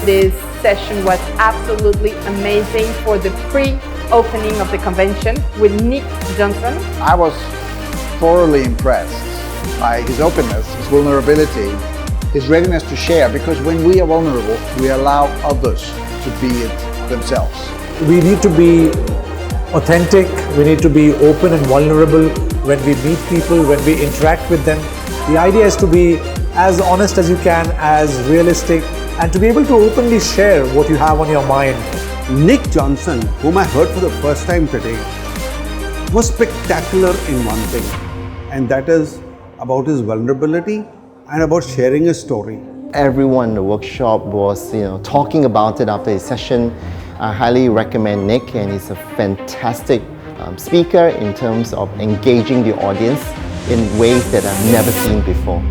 This session was absolutely amazing for the pre-opening of the convention with Nick Jonsson. I was thoroughly impressed by his openness, his vulnerability, his readiness to share, because when we are vulnerable, we allow others to be it themselves. We need to be authentic, we need to be open and vulnerable when we meet people, when we interact with them. The idea is to be as honest as you can, as realistic, and to be able to openly share what you have on your mind. Nick Jonsson, whom I heard for the first time today, was spectacular in one thing, and that is about his vulnerability and about sharing his story. Everyone in the workshop was talking about it after his session. I highly recommend Nick, and he's a fantastic speaker in terms of engaging the audience in ways that I've never seen before.